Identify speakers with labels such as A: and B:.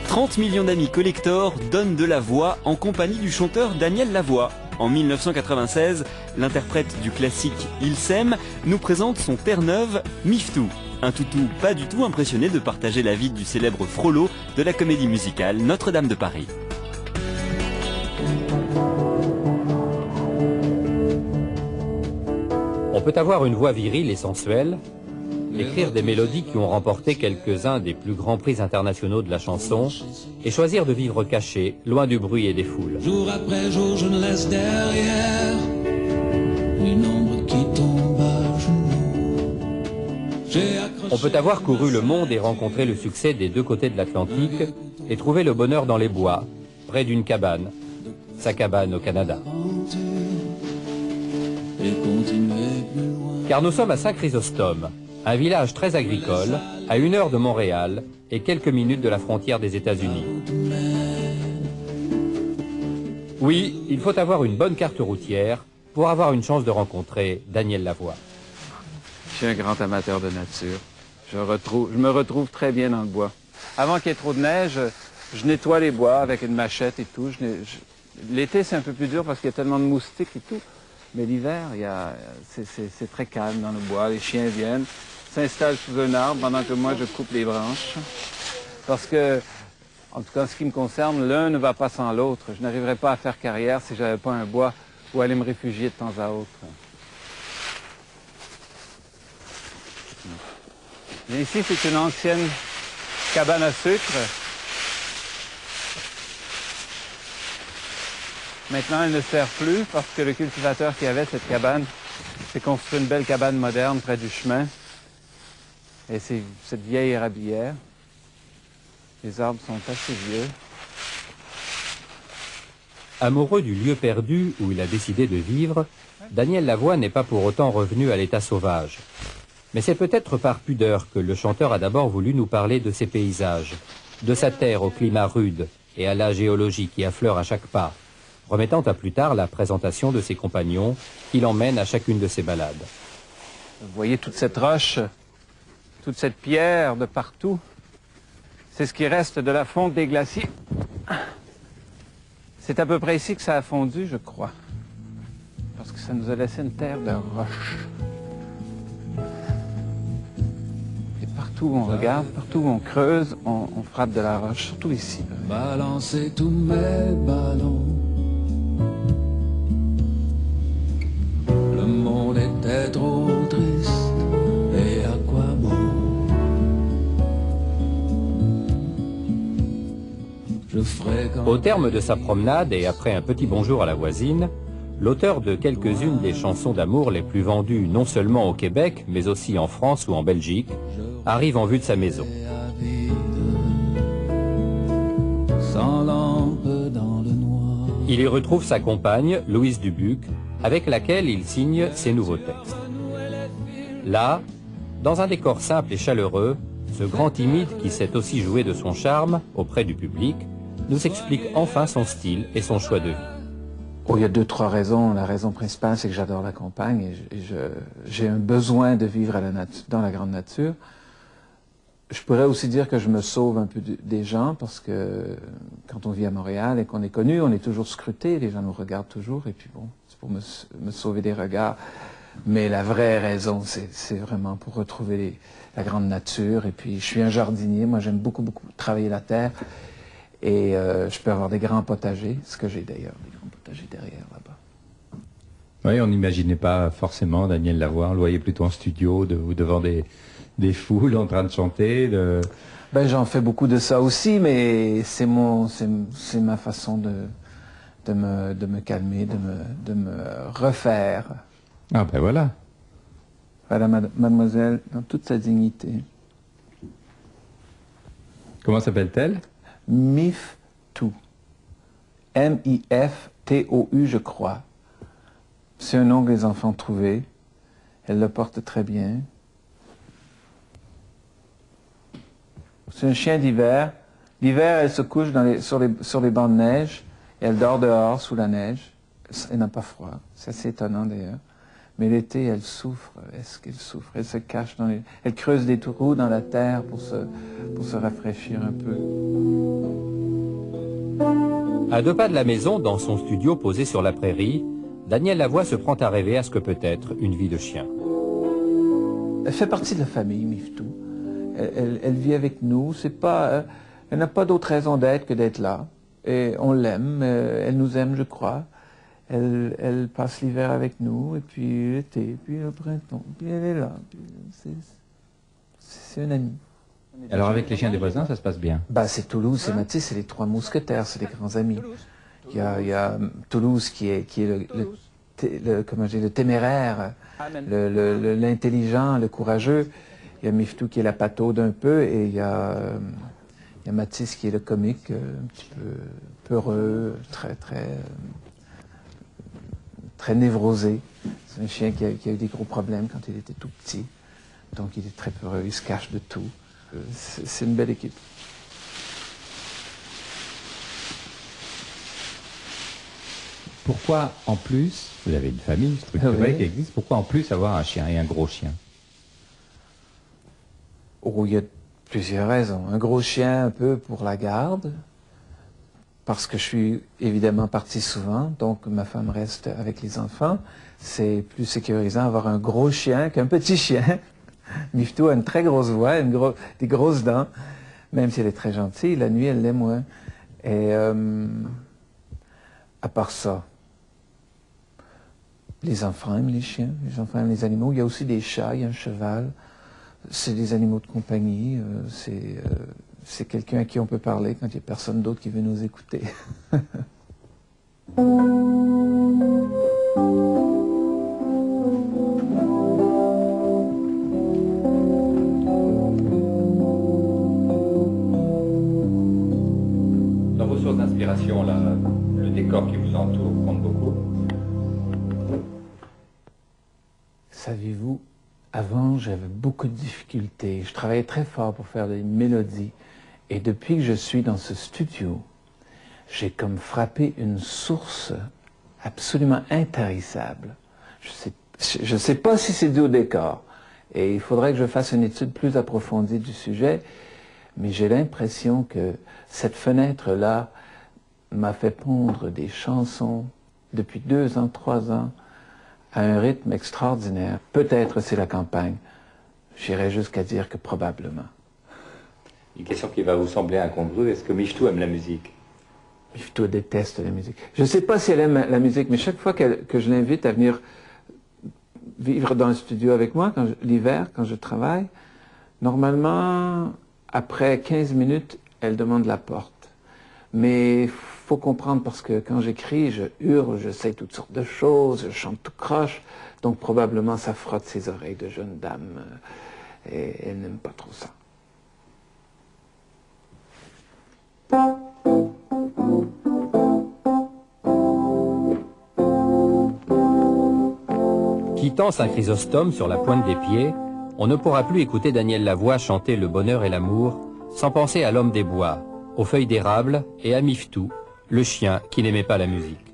A: 30 millions d'amis collector donnent de la voix en compagnie du chanteur Daniel Lavoie. En 1996, l'interprète du classique Il s'aime nous présente son Terre-Neuve, Miftou. Un toutou pas du tout impressionné de partager la vie du célèbre Frollo de la comédie musicale Notre-Dame de Paris.
B: On peut avoir une voix virile et sensuelle, écrire des mélodies qui ont remporté quelques-uns des plus grands prix internationaux de la chanson et choisir de vivre caché, loin du bruit et des foules.
C: Jour après jour, je ne laisse derrière une ombre qui tombe à genoux.
B: On peut avoir couru le monde et rencontré le succès des deux côtés de l'Atlantique et trouver le bonheur dans les bois, près d'une cabane, sa cabane au Canada. Car nous sommes à Saint-Chrysostome, un village très agricole, à 1 heure de Montréal et quelques minutes de la frontière des États-Unis. Oui, il faut avoir une bonne carte routière pour avoir une chance de rencontrer Daniel Lavoie.
D: Je suis un grand amateur de nature. Je me retrouve très bien dans le bois. Avant qu'il y ait trop de neige, je nettoie les bois avec une machette et tout. L'été, c'est un peu plus dur parce qu'il y a tellement de moustiques et tout. Mais l'hiver, c'est très calme dans le bois. Les chiens viennent, s'installent sous un arbre pendant que moi, je coupe les branches. Parce que, en tout cas, en ce qui me concerne, l'un ne va pas sans l'autre. Je n'arriverais pas à faire carrière si je n'avais pas un bois où aller me réfugier de temps à autre. Et ici, c'est une ancienne cabane à sucre. Maintenant, elle ne sert plus parce que le cultivateur qui avait cette cabane s'est construit une belle cabane moderne près du chemin. Et c'est cette vieille érablière. Les arbres sont assez vieux.
B: Amoureux du lieu perdu où il a décidé de vivre, Daniel Lavoie n'est pas pour autant revenu à l'état sauvage. Mais c'est peut-être par pudeur que le chanteur a d'abord voulu nous parler de ses paysages, de sa terre au climat rude et à la géologie qui affleure à chaque pas, remettant à plus tard la présentation de ses compagnons qui l'emmènent à chacune de ses balades.
D: Vous voyez toute cette roche, toute cette pierre de partout. C'est ce qui reste de la fonte des glaciers. C'est à peu près ici que ça a fondu, je crois. Parce que ça nous a laissé une terre de roche. Et partout où on regarde, partout où on creuse, on frappe de la roche, surtout ici.
C: Balancer tous mes ballons. Le monde était trop triste, et à quoi bon? Je ferai quand...
B: Au terme de sa promenade et après un petit bonjour à la voisine, l'auteur de quelques-unes des chansons d'amour les plus vendues non seulement au Québec, mais aussi en France ou en Belgique, arrive en vue de sa maison.
C: Sans lampe dans le noir.
B: Il y retrouve sa compagne, Louise Dubuc, avec laquelle il signe ses nouveaux textes. Là, dans un décor simple et chaleureux, ce grand timide qui sait aussi jouer de son charme auprès du public, nous explique enfin son style et son choix de vie.
D: Oh, il y a 2-3 raisons. La raison principale, c'est que j'adore la campagne et j'ai un besoin de vivre dans la grande nature. Je pourrais aussi dire que je me sauve un peu des gens parce que quand on vit à Montréal et qu'on est connu, on est toujours scruté, les gens nous regardent toujours et puis bon, c'est pour me sauver des regards. Mais la vraie raison, c'est vraiment pour retrouver la grande nature. Et puis je suis un jardinier, moi j'aime beaucoup travailler la terre et je peux avoir des grands potagers, ce que j'ai d'ailleurs, des grands potagers derrière là-bas.
E: Oui, on n'imaginait pas forcément Daniel Lavoie, on le voyait plutôt en studio ou devant des foules en train de chanter.
D: Ben, j'en fais beaucoup de ça aussi, mais c'est ma façon de me calmer, de me refaire.
E: Ah ben voilà.
D: Voilà, mademoiselle, dans toute sa dignité.
E: Comment s'appelle-t-elle?
D: Miftou. M-I-F-T-O-U, je crois. C'est un nom que les enfants ont trouvé. Elle le porte très bien. C'est un chien d'hiver. L'hiver, elle se couche sur les bancs de neige et elle dort dehors sous la neige. Elle n'a pas froid. C'est assez étonnant d'ailleurs. Mais l'été, elle souffre. Est-ce qu'elle souffre? Elle se cache elle creuse des trous dans la terre pour se rafraîchir un peu.
B: À 2 pas de la maison, dans son studio posé sur la prairie, Daniel Lavoie se prend à rêver à ce que peut être une vie de chien.
D: Elle fait partie de la famille, Miftou. Elle vit avec nous. Elle n'a pas d'autre raison d'être que d'être là. Et on l'aime. Elle nous aime, je crois. Elle passe l'hiver avec nous, et puis l'été, puis le printemps, puis elle est là. C'est une amie.
E: Alors avec les chiens des voisins, ça se passe bien?
D: Bah, c'est Toulouse, c'est Matisse, c'est les 3 mousquetaires, c'est les grands amis. Il y a Toulouse qui est le téméraire, l'intelligent, le courageux. Il y a Miftou qui est la pataude un peu, et il y a Matisse qui est le comique, un petit peu peureux, très névrosé. C'est un chien qui a eu des gros problèmes quand il était tout petit. Donc il est très peureux, il se cache de tout. C'est une belle équipe.
E: Pourquoi en plus, vous avez une famille structurée qui existe, pourquoi en plus avoir un chien et un gros chien?
D: Oh, il y a plusieurs raisons. Un gros chien un peu pour la garde, parce que je suis évidemment parti souvent, donc ma femme reste avec les enfants. C'est plus sécurisant d'avoir un gros chien qu'un petit chien. Miftou a une très grosse voix, des grosses dents, même si elle est très gentille. La nuit, elle l'est moins. Et à part ça, les enfants aiment les chiens, les enfants aiment les animaux. Il y a aussi des chats, il y a un cheval. C'est des animaux de compagnie. C'est quelqu'un à qui on peut parler quand il n'y a personne d'autre qui veut nous écouter.
E: Dans vos sources d'inspiration, le décor qui vous entoure compte beaucoup?
D: Savez-vous, avant, j'avais beaucoup de difficultés. Je travaillais très fort pour faire des mélodies. Et depuis que je suis dans ce studio, j'ai comme frappé une source absolument intarissable. Je ne sais pas si c'est dû au décor. Et il faudrait que je fasse une étude plus approfondie du sujet. Mais j'ai l'impression que cette fenêtre-là m'a fait pondre des chansons depuis 2 ans, 3 ans, à un rythme extraordinaire. Peut-être c'est la campagne. J'irais jusqu'à dire que probablement.
E: Une question qui va vous sembler incongrue, est-ce que Miftou aime la musique?
D: Miftou déteste la musique. Je ne sais pas si elle aime la musique, mais chaque fois que je l'invite à venir vivre dans le studio avec moi, l'hiver, quand je travaille, normalement, après 15 minutes, elle demande la porte. Mais il faut comprendre, parce que quand j'écris, je hurle, je sais toutes sortes de choses, je chante tout croche, donc probablement ça frotte ses oreilles de jeune dame, et elle n'aime pas trop ça.
B: Quittant Saint-Chrysostome sur la pointe des pieds, on ne pourra plus écouter Daniel Lavoie chanter le bonheur et l'amour sans penser à l'homme des bois, aux feuilles d'érable et à Miftou, le chien qui n'aimait pas la musique.